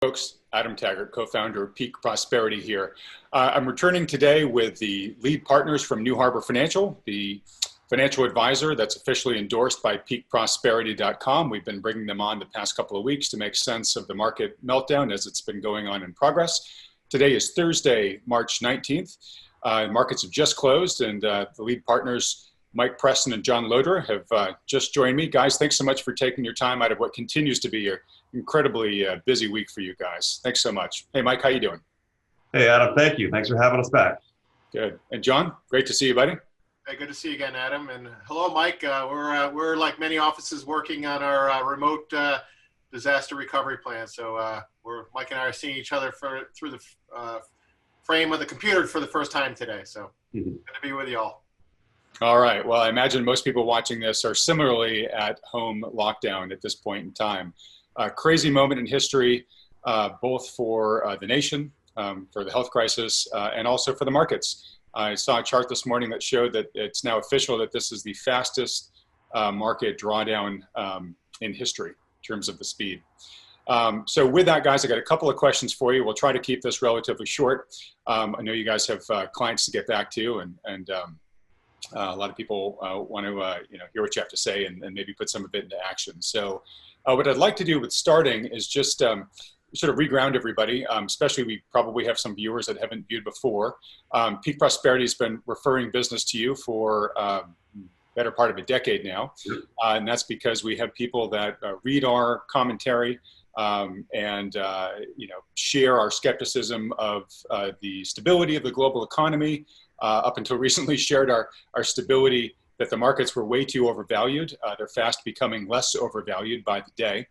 Folks, Adam Taggart, co-founder of Peak Prosperity here. I'm returning today with the lead partners from New Harbor Financial, the financial advisor that's officially endorsed by peakprosperity.com. We've been bringing them on the past couple of weeks to make sense of the market meltdown as it's been going on in progress. Today is Thursday, March 19th. Markets have just closed, and the lead partners, Mike Preston and John Loder, have just joined me. Guys, thanks so much for taking your time out of what continues to be an incredibly busy week for you guys. Thanks so much. Hey, Mike, how you doing? Hey, Adam, thank you. Thanks for having us back. Good. And John, great to see you, buddy. Hey, good to see you again, Adam. And hello, Mike. We're like many offices working on our remote disaster recovery plan. So Mike and I are seeing each other through the frame of the computer for the first time today. So good to be with you all. All right. Well, I imagine most people watching this are similarly at home lockdown at this point in time. Crazy moment in history, both for the nation, for the health crisis, and also for the markets. I saw a chart this morning that showed that it's now official that this is the fastest market drawdown in history in terms of the speed. So with that, guys, I got a couple of questions for you. We'll try to keep this relatively short. I know you guys have clients to get back to, and a lot of people want to hear what you have to say and maybe put some of it into action. So what I'd like to do with starting is just sort of reground everybody, especially we probably have some viewers that haven't viewed before. Peak Prosperity has been referring business to you for better part of a decade now. And that's because we have people that read our commentary and share our skepticism of the stability of the global economy, up until recently shared our stability that the markets were way too overvalued. They're fast becoming less overvalued by the day.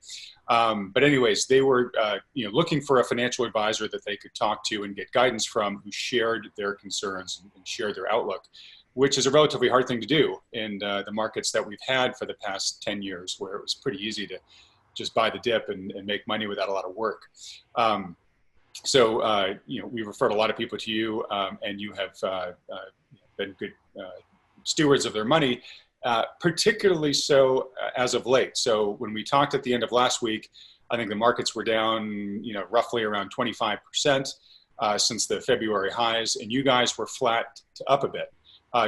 But anyways, they were looking for a financial advisor that they could talk to and get guidance from, who shared their concerns and shared their outlook, which is a relatively hard thing to do in the markets that we've had for the past 10 years, where it was pretty easy to just buy the dip and make money without a lot of work. So we referred a lot of people to you, and you have been good stewards of their money, particularly so as of late. So when we talked at the end of last week, I think the markets were down, roughly around 25% since the February highs, and you guys were flat to up a bit.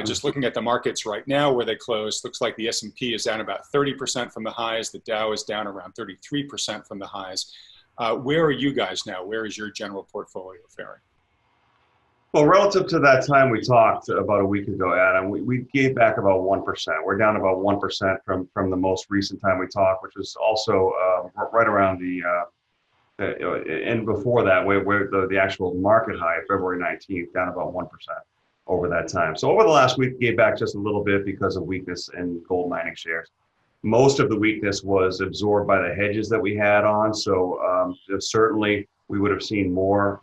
Just looking at the markets right now where they closed, looks like the S&P is down about 30% from the highs. The Dow is down around 33% from the highs. Where are you guys now? Where is your general portfolio faring? Well, relative to that time we talked about a week ago, Adam, we gave back about 1%. We're down about 1% from the most recent time we talked, which was also right around and before that, where the actual market high, February 19th, down about 1% over that time. So over the last week, gave back just a little bit because of weakness in gold mining shares. Most of the weakness was absorbed by the hedges that we had on. So certainly we would have seen more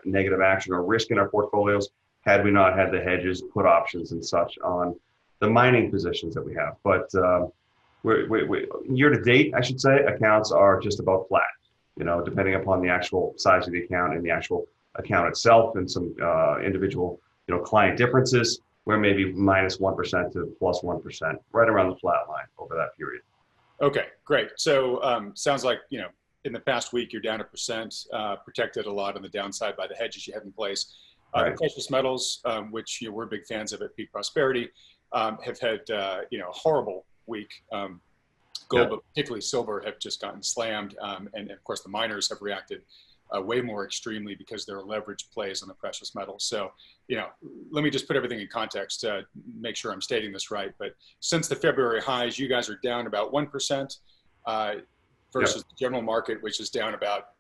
negative action or risk in our portfolios had we not had the hedges, put options and such on the mining positions that we have. But year to date, I should say, accounts are just about flat, depending upon the actual size of the account and the actual account itself, and some individual, client differences, where maybe minus 1% to plus 1%, right around the flat line over that period. Okay, great. So sounds like, in the past week, you're down 1%, protected a lot on the downside by the hedges you have in place. Right. The precious metals, which we're big fans of at Peak Prosperity, have had a horrible week. Gold, but particularly silver, have just gotten slammed. And of course, the miners have reacted way more extremely because there are leverage plays on the precious metals. So, let me just put everything in context to make sure I'm stating this right. But since the February highs, you guys are down about 1%. Versus the general market, which is down about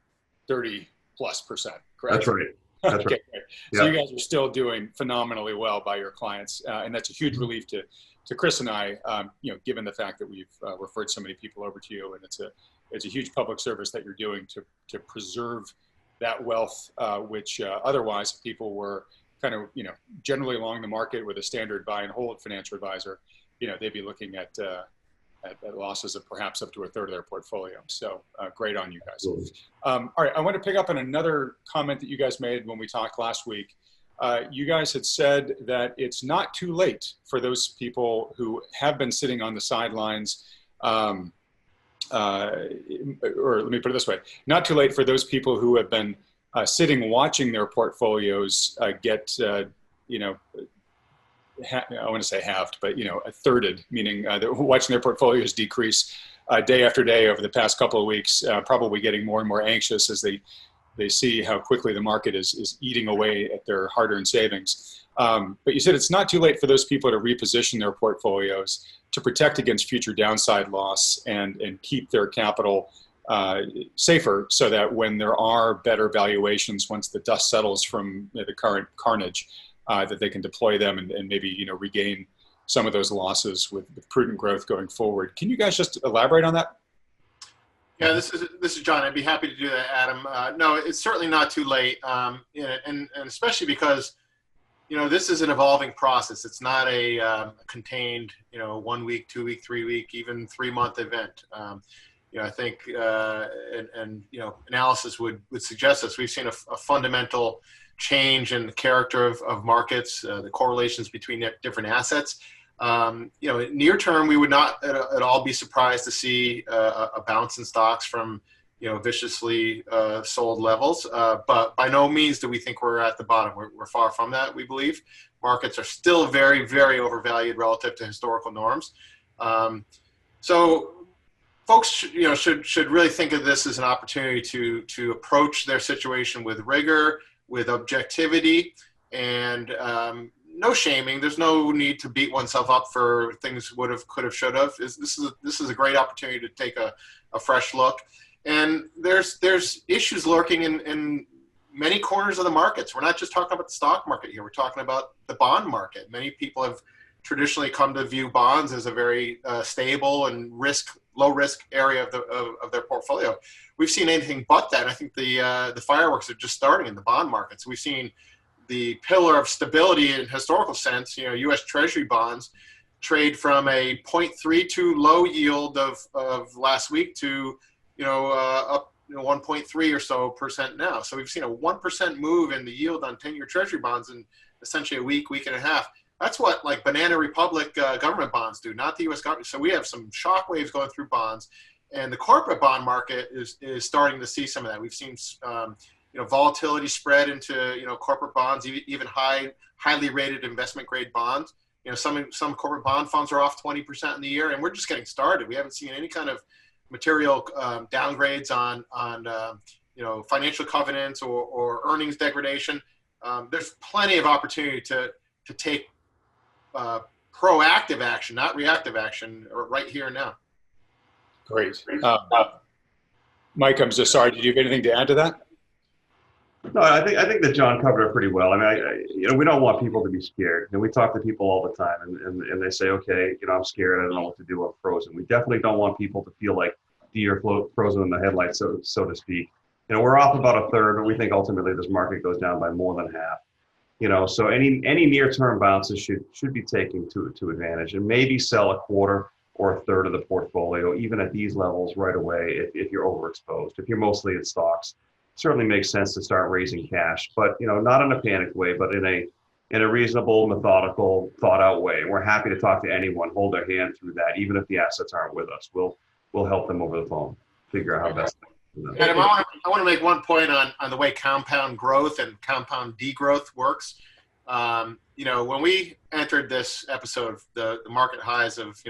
30+%, correct? That's right. That's okay, right. great. So you guys are still doing phenomenally well by your clients, and that's a huge relief to Chris and I, given the fact that we've referred so many people over to you, and it's a huge public service that you're doing to preserve that wealth, which otherwise people were kind of generally along the market with a standard buy and hold financial advisor, they'd be looking at losses of perhaps up to a third of their portfolio. So great on you guys. All right, I want to pick up on another comment that you guys made when we talked last week. You guys had said that it's not too late for those people who have been sitting on the sidelines or let me put it this way, not too late for those people who have been sitting watching their portfolios get, you know, I want to say halved, but a thirded, meaning they're watching their portfolios decrease day after day over the past couple of weeks, probably getting more and more anxious as they see how quickly the market is eating away at their hard-earned savings. But you said it's not too late for those people to reposition their portfolios to protect against future downside loss and keep their capital safer, so that when there are better valuations, once the dust settles from the current carnage, that they can deploy them and maybe regain some of those losses with prudent growth going forward. Can you guys just elaborate on that? Yeah, this is John. I'd be happy to do that, Adam. No, it's certainly not too late, and especially because this is an evolving process. It's not a contained 1 week, 2 week, 3 week, even 3 month event. I think analysis would suggest this. We've seen a fundamental change in the character of markets, the correlations between different assets. Near term, we would not at all be surprised to see a bounce in stocks from viciously sold levels, but by no means do we think we're at the bottom. We're far from that. We believe markets are still very, very overvalued relative to historical norms. So folks should really think of this as an opportunity to approach their situation with rigor, with objectivity, and no shaming. There's no need to beat oneself up for things would have, could have, should have. This is a great opportunity to take a fresh look. And there's issues lurking in many corners of the markets. We're not just talking about the stock market here. We're talking about the bond market. Many people have traditionally come to view bonds as a very stable and low risk area of their portfolio. We've seen anything but that. And I think the fireworks are just starting in the bond markets. We've seen the pillar of stability in historical sense, U.S. Treasury bonds trade from a 0.32 low yield of last week to up 1.3 or so percent now. So we've seen a 1% move in the yield on 10-year Treasury bonds in essentially a week and a half. That's what like Banana Republic government bonds do, not the U.S. government. So we have some shock waves going through bonds, and the corporate bond market is starting to see some of that. We've seen volatility spread into corporate bonds, even highly rated investment grade bonds. Some corporate bond funds are off 20% in the year, and we're just getting started. We haven't seen any kind of material downgrades on financial covenants or earnings degradation. There's plenty of opportunity to take proactive action, not reactive action, right here and now. Great. Mike, I'm so sorry. Did you have anything to add to that? No, I think that John covered it pretty well. I mean, we don't want people to be scared. And we talk to people all the time, and they say, okay, I'm scared. I don't know what to do. I'm frozen. We definitely don't want people to feel like deer frozen in the headlights, so to speak. We're off about a third, but we think ultimately this market goes down by more than half. So any near-term bounces should be taken to advantage, and maybe sell a quarter or a third of the portfolio, even at these levels right away if you're overexposed. If you're mostly in stocks, certainly makes sense to start raising cash, but not in a panicked way, but in a reasonable, methodical, thought-out way. We're happy to talk to anyone, hold their hand through that, even if the assets aren't with us. We'll help them over the phone, figure out how best to do that. Adam, I want to make one point on the way compound growth and compound degrowth works. When we entered this episode, the market highs of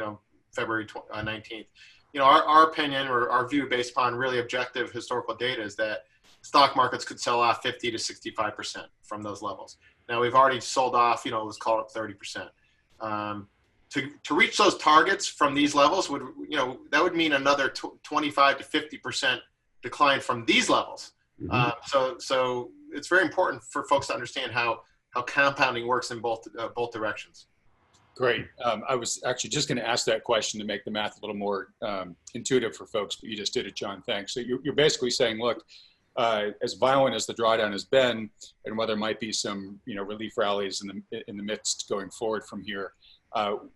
February 19th, our opinion or our view based upon really objective historical data is that stock markets could sell off 50 to 65% from those levels. Now we've already sold off, let's call it 30%. To reach those targets from these levels that would mean another 25 to 50% decline from these levels. Mm-hmm. So it's very important for folks to understand how compounding works in both directions. Great. I was actually just going to ask that question to make the math a little more intuitive for folks, but you just did it, John. Thanks. So you're basically saying, look, as violent as the drawdown has been, and whether there might be some relief rallies in the midst going forward from here,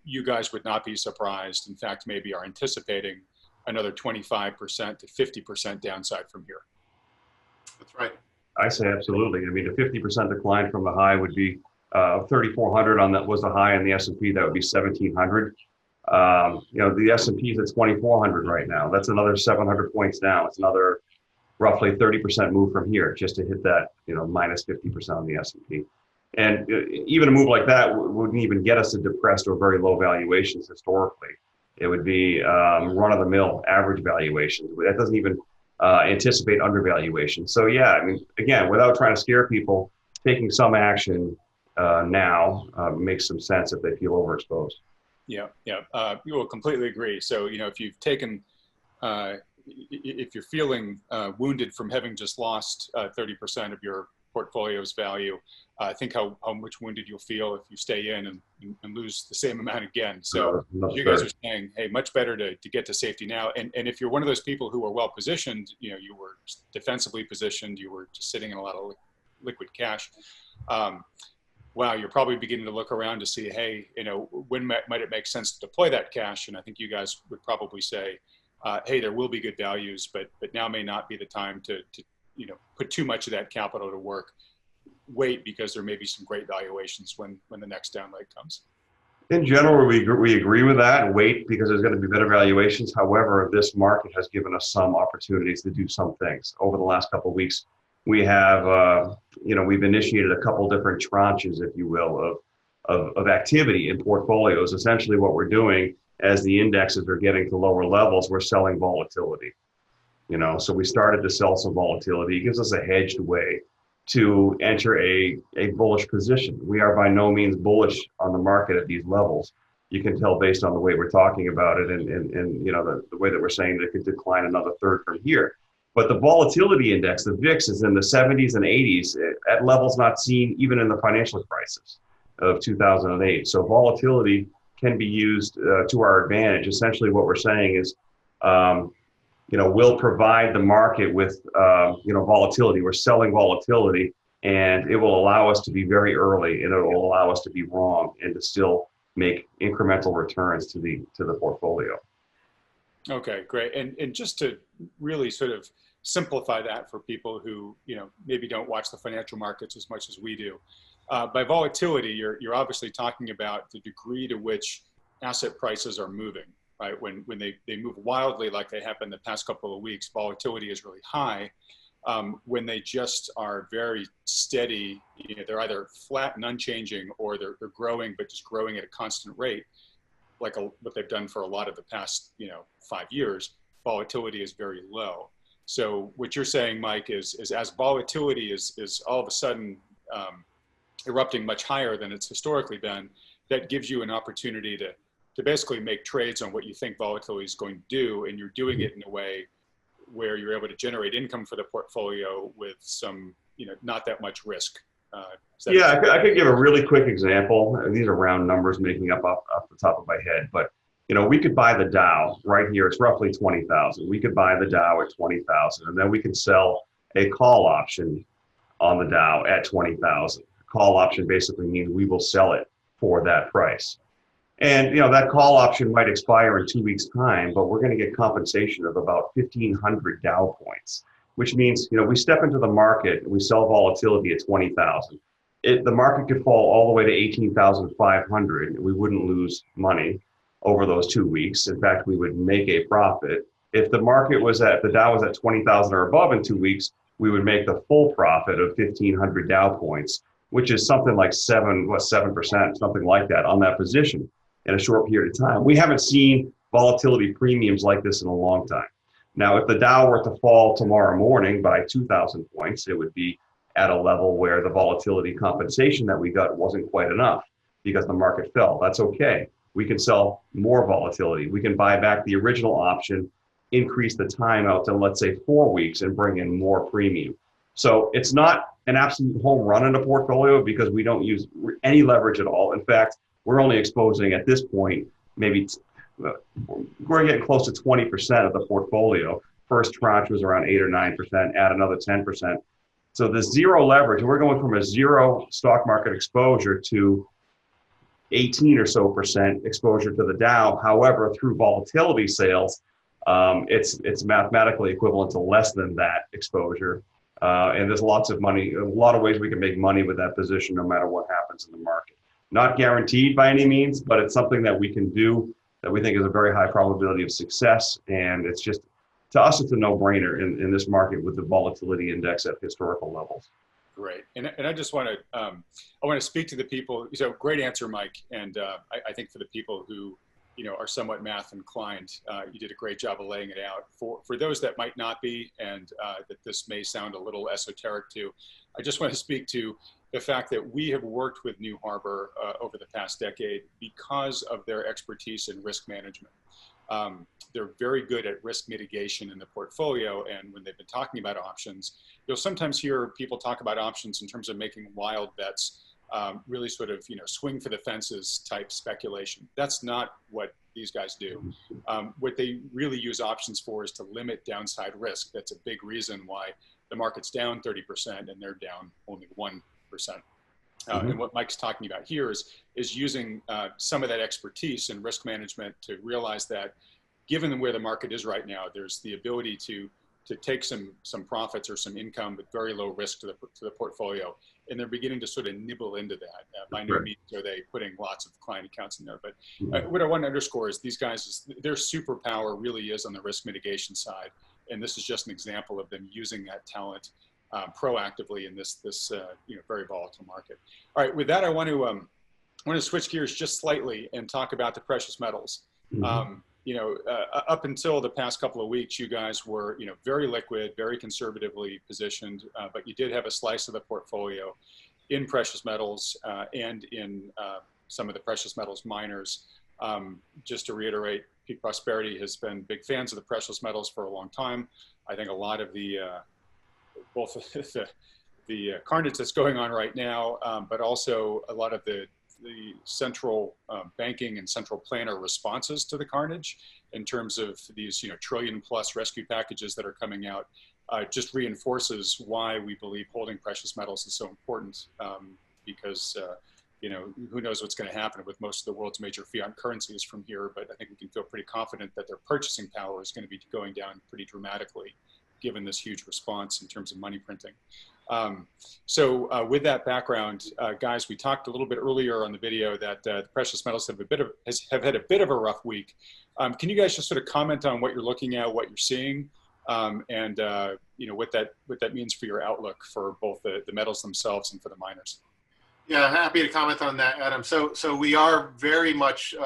you guys would not be surprised. In fact, maybe are anticipating another 25% to 50% downside from here. That's right. I say absolutely. I mean, a 50% decline from the high would be 3,400 on that was the high in the S&P. That would be 1,700. The S&P is at 2,400 right now. That's another 700 points down. It's another roughly 30% move from here just to hit that, minus 50% on the S&P. And even a move like that wouldn't even get us to depressed or very low valuations historically. It would be run-of-the-mill average valuations. That doesn't even anticipate undervaluation. So yeah, I mean, again, without trying to scare people, taking some action now makes some sense if they feel overexposed. Yeah, you will completely agree. So, if you've taken, if you're feeling wounded from having just lost 30% of your portfolio's value, think how much wounded you'll feel if you stay in and lose the same amount again. So you guys are saying, hey, much better to get to safety now. And if you're one of those people who are well positioned, you were defensively positioned, you were just sitting in a lot of liquid cash. Wow, you're probably beginning to look around to see, hey, when might it make sense to deploy that cash? And I think you guys would probably say, hey, there will be good values, but now may not be the time to put too much of that capital to work. Wait, because there may be some great valuations when the next down leg comes. In general, we agree with that. Wait, because there's going to be better valuations. However, this market has given us some opportunities to do some things. Over the last couple of weeks, we have, we've initiated a couple different tranches, if you will, of activity in portfolios. Essentially what we're doing as the indexes are getting to lower levels, we're selling volatility. So we started to sell some volatility. It gives us a hedged way to enter a bullish position. We are by no means bullish on the market at these levels. You can tell based on the way we're talking about it and the way that we're saying that it could decline another third from here. But the volatility index, the VIX, is in the 70s and 80s at levels not seen even in the financial crisis of 2008. So volatility can be used to our advantage. Essentially what we're saying is, we'll provide the market with, volatility. We're selling volatility, and it will allow us to be very early, and it will allow us to be wrong and to still make incremental returns to the portfolio. Okay, great. And just to really sort of simplify that for people who, maybe don't watch the financial markets as much as we do. By volatility, you're obviously talking about the degree to which asset prices are moving. Right, when they move wildly like they have in the past couple of weeks, volatility is really high. When they just are very steady, they're either flat and unchanging, or they're growing, but just growing at a constant rate, like what they've done for a lot of the past 5 years. Volatility is very low. So what you're saying, Mike, is as volatility is all of a sudden erupting much higher than it's historically been, that gives you an opportunity to basically make trades on what you think volatility is going to do, and you're doing it in a way where you're able to generate income for the portfolio with some, not that much risk. I could give a really quick example. These are round numbers making up off the top of my head, but we could buy the Dow right here. It's roughly 20,000. We could buy the Dow at 20,000, and then we can sell a call option on the Dow at 20,000. Call option basically means we will sell it for that price. And that call option might expire in 2 weeks' time, but we're going to get compensation of about 1,500 Dow points, which means we step into the market and we sell volatility at 20,000. The market could fall all the way to 18,500, and we wouldn't lose money over those 2 weeks. In fact, we would make a profit. If the market was the Dow was at 20,000 or above in 2 weeks, we would make the full profit of 1,500 Dow points, which is something like 7%, something like that on that position in a short period of time. We haven't seen volatility premiums like this in a long time. Now, if the Dow were to fall tomorrow morning by 2,000 points, it would be at a level where the volatility compensation that we got wasn't quite enough because the market fell. That's okay. We can sell more volatility. We can buy back the original option, increase the time out to, let's say, 4 weeks and bring in more premium. So it's not an absolute home run in a portfolio because we don't use any leverage at all. In fact, we're only exposing at this point, maybe we're getting close to 20% of the portfolio. First tranche was around 8 or 9%, add another 10%. So the zero leverage, we're going from a zero stock market exposure to 18 or so % exposure to the Dow. However, through volatility sales, it's mathematically equivalent to less than that exposure. And there's lots of money, a lot of ways we can make money with that position no matter what happens in the market. Not guaranteed by any means, but it's something that we can do that we think is a very high probability of success. And it's just, to us, it's a no-brainer in this market with the volatility index at historical levels. Great. And I just want to, I want to speak to the people. So great answer, Mike. And I think for the people who, are somewhat math inclined, you did a great job of laying it out. For those that might not be, and that this may sound a little esoteric to, I just want to speak to the fact that we have worked with New Harbor over the past decade because of their expertise in risk management. They're very good at risk mitigation in the portfolio. And when they've been talking about options, you'll sometimes hear people talk about options in terms of making wild bets, really sort of, swing for the fences type speculation. That's not what these guys do. What they really use options for is to limit downside risk. That's a big reason why the market's down 30% and they're down only 1%. And what Mike's talking about here is using some of that expertise in risk management to realize that given where the market is right now, there's the ability to take some profits or some income with very low risk to the portfolio. And they're beginning to sort of nibble into that. By no means are they putting lots of client accounts in there. But what I want to underscore is these guys, their superpower really is on the risk mitigation side. And this is just an example of them using that talent proactively in this very volatile market. All right, with that, I want to switch gears just slightly and talk about the precious metals. Up until the past couple of weeks, you guys were very liquid, very conservatively positioned, but you did have a slice of the portfolio in precious metals and in some of the precious metals miners. Just to reiterate, Peak Prosperity has been big fans of the precious metals for a long time. I think a lot of the both the carnage that's going on right now, but also a lot of the central banking and central planner responses to the carnage in terms of these trillion plus rescue packages that are coming out just reinforces why we believe holding precious metals is so important, because who knows what's going to happen with most of the world's major fiat currencies from here, but I think we can feel pretty confident that their purchasing power is going to be going down pretty dramatically given this huge response in terms of money printing. So with that background, guys, we talked a little bit earlier on the video that the precious metals have had a bit of a rough week. Can you guys just sort of comment on what you're looking at, what you're seeing, and what that means for your outlook for both the metals themselves and for the miners? Yeah, happy to comment on that, Adam. So we are very much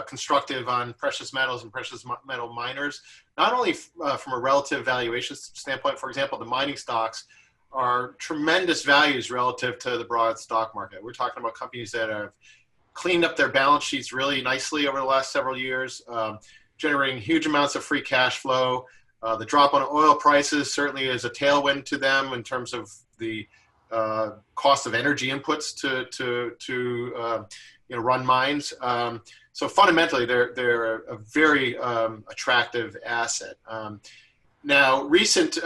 constructive on precious metals and precious metal miners, not only from a relative valuation standpoint. For example, the mining stocks are tremendous values relative to the broad stock market. We're talking about companies that have cleaned up their balance sheets really nicely over the last several years, generating huge amounts of free cash flow. The drop on oil prices certainly is a tailwind to them in terms of the cost of energy inputs to run mines. So fundamentally, they're a very attractive asset. Now, recent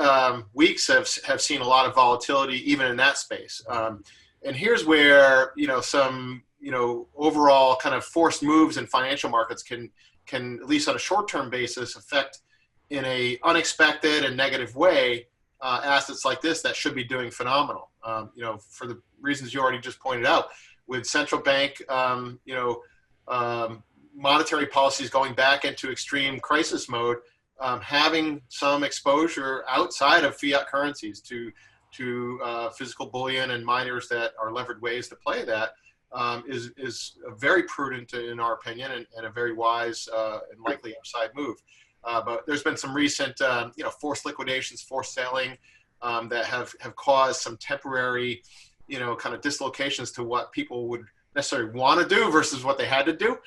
weeks have seen a lot of volatility even in that space. And here's where some overall kind of forced moves in financial markets can at least on a short-term basis affect in a unexpected and negative way assets like this that should be doing phenomenal. For the reasons you already just pointed out, with central bank monetary policies going back into extreme crisis mode, having some exposure outside of fiat currencies to physical bullion and miners that are levered ways to play that is very prudent in our opinion, and a very wise and likely upside move. But there's been some recent forced liquidations, forced selling that have caused some temporary kind of dislocations to what people would necessarily want to do versus what they had to do.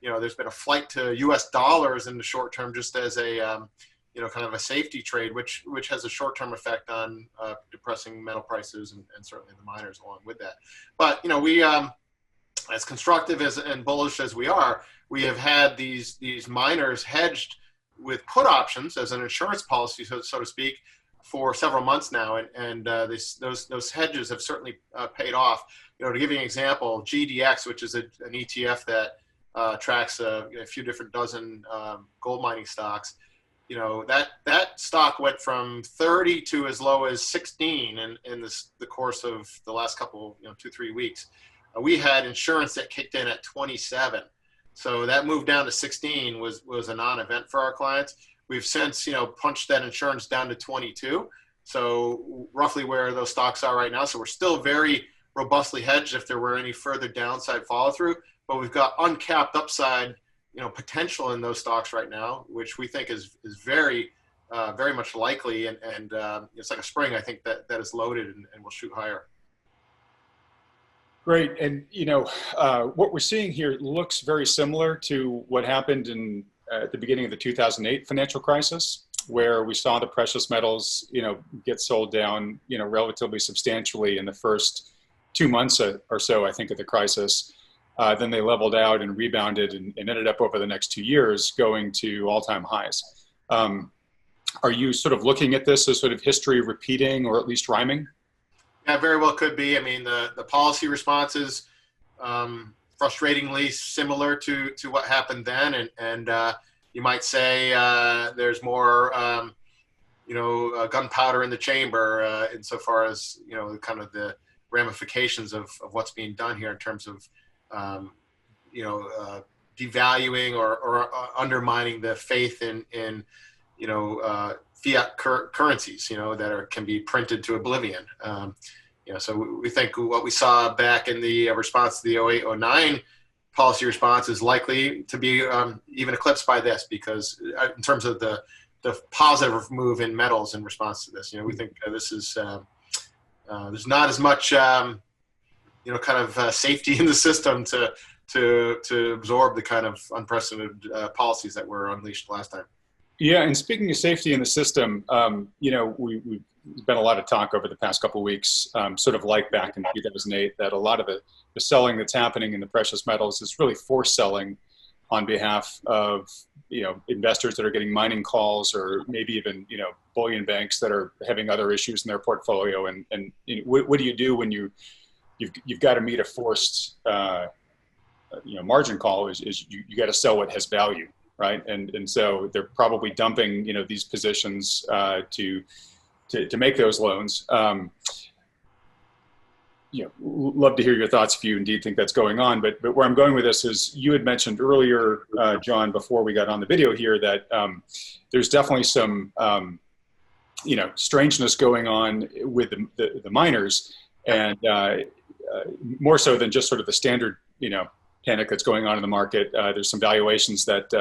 There's been a flight to U.S. dollars in the short term, just as a kind of a safety trade, which has a short-term effect on depressing metal prices and certainly the miners along with that. But we, as constructive and bullish as we are, we have had these miners hedged with put options as an insurance policy, so to speak, for several months now, and those hedges have certainly paid off. To give you an example, GDX, which is an ETF that tracks a few different dozen gold mining stocks, that stock went from 30 to as low as 16 in the course of the last couple 2-3 weeks. We had insurance that kicked in at 27. So that move down to 16 was a non-event for our clients. We've since, punched that insurance down to 22. So roughly where those stocks are right now. So we're still very robustly hedged if there were any further downside follow through, but we've got uncapped upside, potential in those stocks right now, which we think is very, very much likely. And it's like a spring, I think that is loaded and will shoot higher. Great. And, what we're seeing here looks very similar to what happened at the beginning of the 2008 financial crisis, where we saw the precious metals, get sold down, relatively substantially in the first 2 months or so, I think, of the crisis. Then they leveled out and rebounded and ended up over the next 2 years going to all-time highs. Are you sort of looking at this as sort of history repeating or at least rhyming? Yeah, very well could be. I mean, the policy response is frustratingly similar to what happened then. And you might say there's more, gunpowder in the chamber insofar as, kind of the ramifications of what's being done here in terms of, devaluing or undermining the faith in fiat currencies, that can be printed to oblivion. So we think what we saw back in the response to the 08-09 policy response is likely to be even eclipsed by this, because in terms of the positive move in metals in response to this, we think this is there's not as much safety in the system to absorb the kind of unprecedented policies that were unleashed last time. Yeah, and speaking of safety in the system, we've been a lot of talk over the past couple of weeks, sort of like back in 2008, that a lot of the selling that's happening in the precious metals is really forced selling on behalf of, investors that are getting mining calls, or maybe even, bullion banks that are having other issues in their portfolio. And what do you do when you've got to meet a forced, margin call? Is you got to sell what has value. Right. And so they're probably dumping, these positions to make those loans. Love to hear your thoughts if you indeed think that's going on. But where I'm going with this is, you had mentioned earlier, John, before we got on the video here, that there's definitely some, strangeness going on with the miners, and more so than just sort of the standard, panic that's going on in the market. There's some valuations that,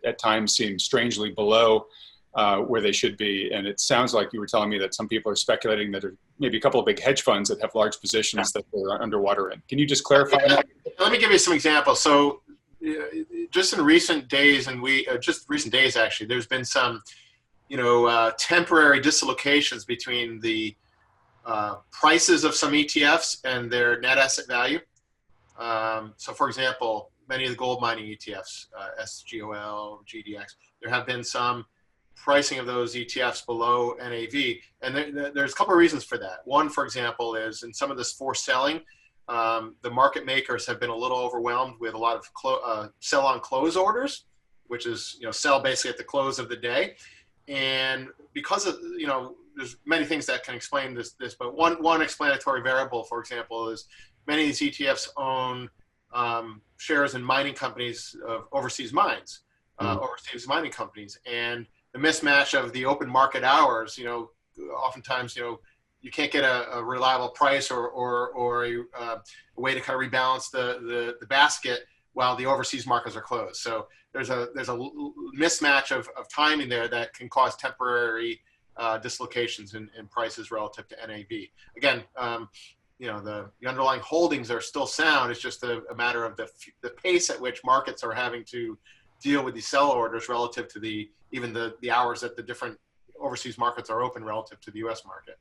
at times seem strangely below where they should be. And it sounds like you were telling me that some people are speculating that there are maybe a couple of big hedge funds that have large positions that they're underwater in. Can you just clarify that? Let me give you some examples. So just in recent days, and recent days, actually, there's been some, temporary dislocations between the prices of some ETFs and their net asset value. So, for example, many of the gold mining ETFs, SGOL, GDX, there have been some pricing of those ETFs below NAV. And there's a couple of reasons for that. One, for example, is in some of this forced selling, the market makers have been a little overwhelmed with a lot of sell on close orders, which is, sell basically at the close of the day. And because of, there's many things that can explain this, but one explanatory variable, for example, is many of these ETFs own shares in mining companies of overseas mines, overseas mining companies. And the mismatch of the open market hours, oftentimes, you can't get a reliable price or a way to kind of rebalance the basket while the overseas markets are closed. So there's a mismatch of timing there that can cause temporary dislocations in prices relative to NAV. Again, the underlying holdings are still sound. It's just a matter of the pace at which markets are having to deal with these sell orders relative to even the hours that the different overseas markets are open relative to the U.S. market.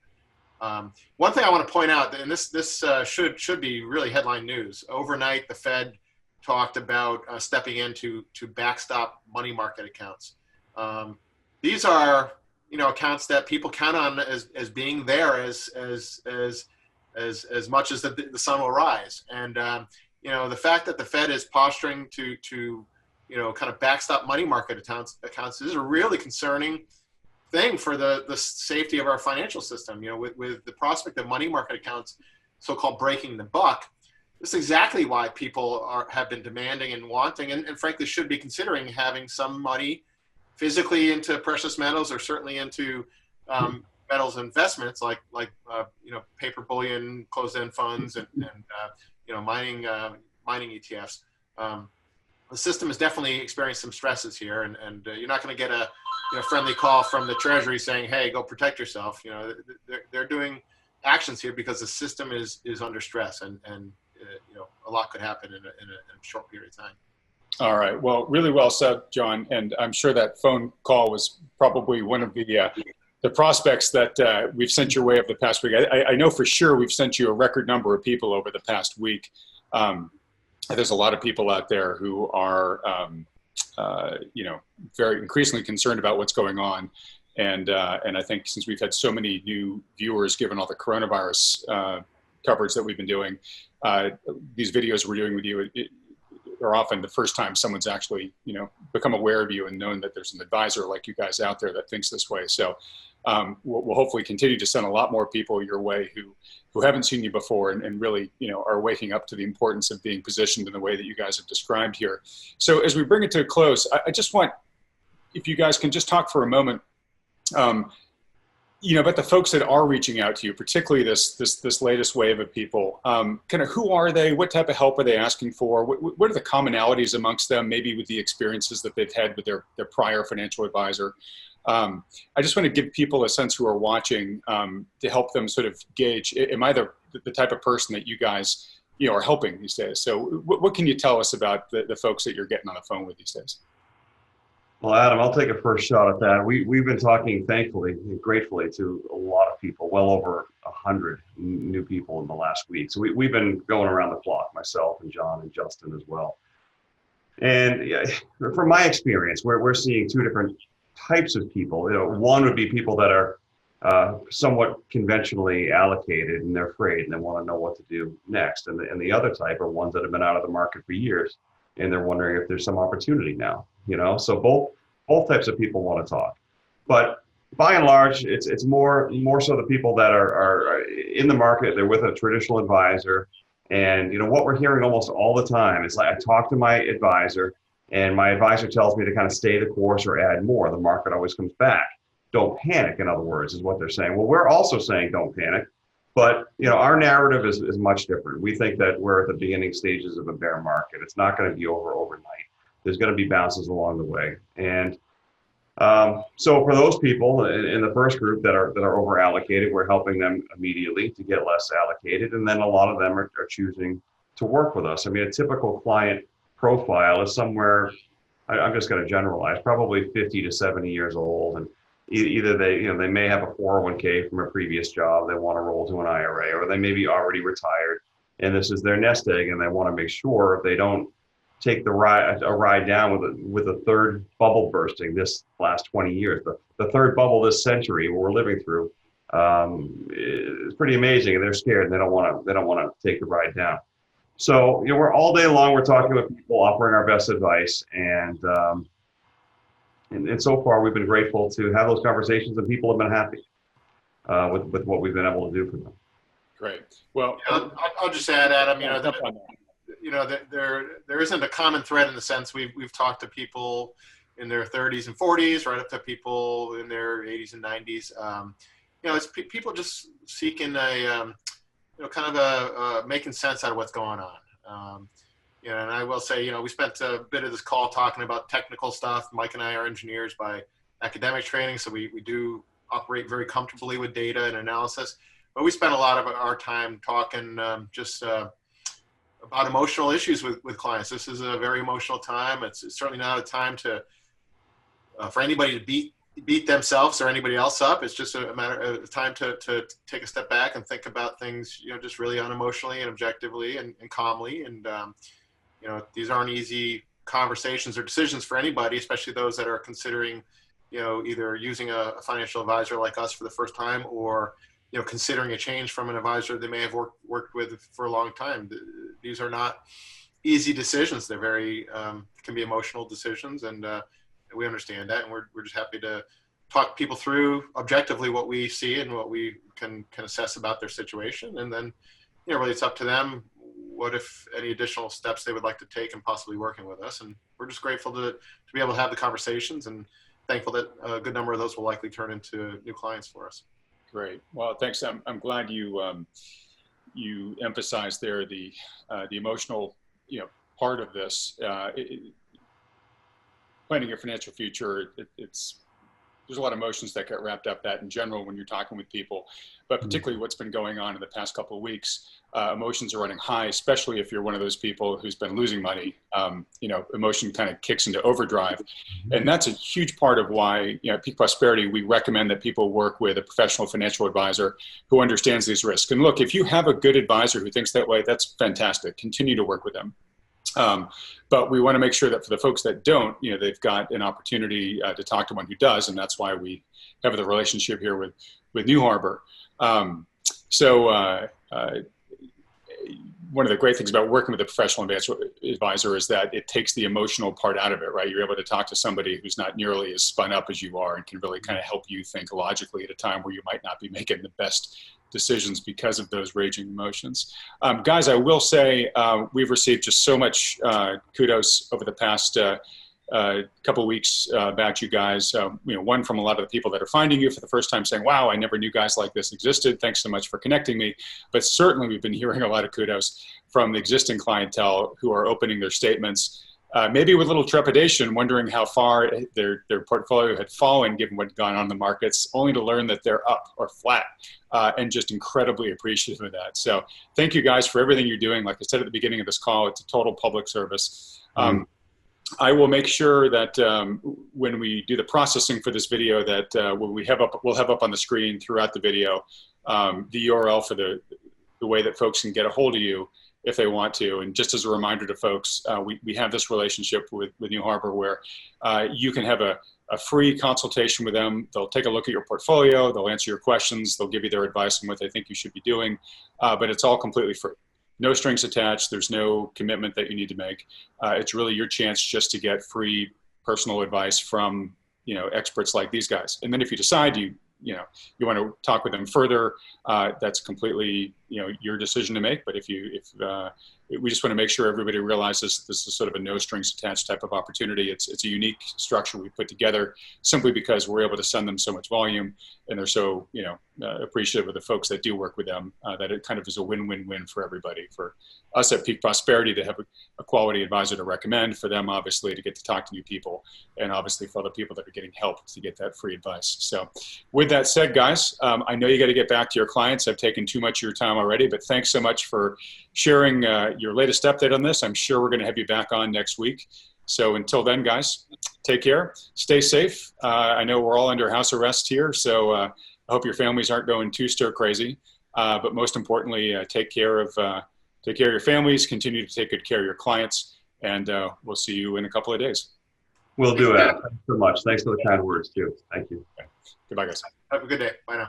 One thing I want to point out, and this should be really headline news. Overnight, the Fed talked about stepping in to backstop money market accounts. These are accounts that people count on as being there as much as the sun will rise. And the fact that the Fed is posturing to kind of backstop money market accounts is a really concerning thing for the safety of our financial system. With the prospect of money market accounts so-called breaking the buck, this is exactly why people have been demanding and wanting, and frankly should be considering having some money physically into precious metals, or certainly into metals investments like paper bullion, closed-end funds, and mining ETFs. The system has definitely experienced some stresses here, and you're not going to get a friendly call from the Treasury saying, "Hey, go protect yourself." They're doing actions here because the system is under stress, and a lot could happen in a short period of time. All right. Well, really well said, John. And I'm sure that phone call was probably one of the prospects that we've sent your way over the past week. I know for sure we've sent you a record number of people over the past week. There's a lot of people out there who are, very increasingly concerned about what's going on. And I think since we've had so many new viewers, given all the coronavirus coverage that we've been doing, these videos we're doing with you are often the first time someone's actually, become aware of you and known that there's an advisor like you guys out there that thinks this way. So we'll hopefully continue to send a lot more people your way who haven't seen you before and really, are waking up to the importance of being positioned in the way that you guys have described here. So as we bring it to a close, I just want, if you guys can just talk for a moment, about the folks that are reaching out to you, particularly this latest wave of people. Kind of who are they? What type of help are they asking for? What are the commonalities amongst them, maybe with the experiences that they've had with their prior financial advisor? I just want to give people a sense who are watching to help them sort of gauge, am I the type of person that you guys are helping these days? So what can you tell us about the folks that you're getting on the phone with these days? Well, Adam, I'll take a first shot at that. We've been talking, thankfully and gratefully, to a lot of people, well over 100 new people in the last week. So we've been going around the clock, myself and John and Justin as well. And from my experience, we're seeing two different types of people. One would be people that are somewhat conventionally allocated and they're afraid and they want to know what to do next. And the other type are ones that have been out of the market for years and they're wondering if there's some opportunity now. So both types of people want to talk, but by and large, it's more so the people that are in the market. They're with a traditional advisor, and what we're hearing almost all the time is like, I talk to my advisor, and my advisor tells me to kind of stay the course or add more. The market always comes back. Don't panic, in other words, is what they're saying. Well, we're also saying don't panic, but our narrative is much different. We think that we're at the beginning stages of a bear market. It's not going to be overnight. There's going to be bounces along the way. And so for those people in the first group that are over allocated, we're helping them immediately to get less allocated. And then a lot of them are choosing to work with us. I mean, a typical client profile is somewhere, I'm just going to generalize, probably 50 to 70 years old. And either they may have a 401k from a previous job, they want to roll to an IRA, or they may be already retired. And this is their nest egg, and they want to make sure they don't take a ride down with a third bubble bursting this last 20 years. The third bubble this century, what we're living through, is pretty amazing, and they're scared and they don't want to take the ride down. So we're all day long, we're talking with people, offering our best advice, and so far we've been grateful to have those conversations, and people have been happy with what we've been able to do for them. Great. Well, I'll just add, Adam, there isn't a common thread in the sense we've talked to people in their 30s and 40s, right up to people in their 80s and 90s. It's people just seeking kind of a making sense out of what's going on. And I will say, we spent a bit of this call talking about technical stuff. Mike and I are engineers by academic training, so we do operate very comfortably with data and analysis. But we spent a lot of our time talking about emotional issues with clients. This is a very emotional time. It's certainly not a time for anybody to beat themselves or anybody else up. It's just a matter of time to take a step back and think about things, just really unemotionally and objectively and calmly. And, these aren't easy conversations or decisions for anybody, especially those that are considering, either using a financial advisor like us for the first time or, considering a change from an advisor they may have worked with for a long time. These are not easy decisions. They're very, can be emotional decisions, and we understand that. And we're just happy to talk people through objectively what we see and what we can assess about their situation. And then, really it's up to them what if any additional steps they would like to take in possibly working with us. And we're just grateful to be able to have the conversations, and thankful that a good number of those will likely turn into new clients for us. Great. Well, thanks. I'm glad you you emphasized there the emotional part of this. Planning your financial future, there's a lot of emotions that get wrapped up that in general when you're talking with people, but particularly what's been going on in the past couple of weeks, emotions are running high, especially if you're one of those people who's been losing money. Emotion kind of kicks into overdrive. And that's a huge part of why, at Peak Prosperity, we recommend that people work with a professional financial advisor who understands these risks. And look, if you have a good advisor who thinks that way, that's fantastic. Continue to work with them. But we want to make sure that for the folks that don't, they've got an opportunity to talk to one who does, and that's why we have the relationship here with New Harbor. One of the great things about working with a professional advisor is that it takes the emotional part out of it, right? You're able to talk to somebody who's not nearly as spun up as you are and can really kind of help you think logically at a time where you might not be making the best decisions because of those raging emotions. Guys, I will say we've received just so much kudos over the past couple of weeks about you guys. One from a lot of the people that are finding you for the first time saying, wow, I never knew guys like this existed. Thanks so much for connecting me. But certainly we've been hearing a lot of kudos from the existing clientele who are opening their statements, maybe with a little trepidation, wondering how far their portfolio had fallen given what had gone on in the markets, only to learn that they're up or flat, and just incredibly appreciative of that. So thank you guys for everything you're doing. Like I said at the beginning of this call, it's a total public service. I will make sure that when we do the processing for this video, that we'll have up on the screen throughout the video the URL for the way that folks can get a hold of you if they want to. And just as a reminder to folks, we have this relationship with New Harbor where you can have a free consultation with them. They'll take a look at your portfolio, they'll answer your questions, they'll give you their advice on what they think you should be doing, but it's all completely free. No strings attached. There's no commitment that you need to make. It's really your chance just to get free personal advice from, experts like these guys. And then if you decide you want to talk with them further, that's completely, your decision to make. But we just want to make sure everybody realizes this is sort of a no strings attached type of opportunity. It's a unique structure we put together simply because we're able to send them so much volume, and they're so, appreciative of the folks that do work with them, that it kind of is a win-win-win for everybody. For us at Peak Prosperity to have a quality advisor to recommend, for them obviously to get to talk to new people, and obviously for the people that are getting help to get that free advice. So with that said, guys, I know you got to get back to your clients. I've taken too much of your time already, but thanks so much for sharing your latest update on this. I'm sure we're going to have you back on next week. So until then, guys, take care, stay safe. I know we're all under house arrest here, so I hope your families aren't going too stir crazy. But most importantly, take care of your families, continue to take good care of your clients, and we'll see you in a couple of days. Will do, Adam. Thanks so much. Thanks for the kind words too. Thank you. Okay. Goodbye, guys. Have a good day. Bye now.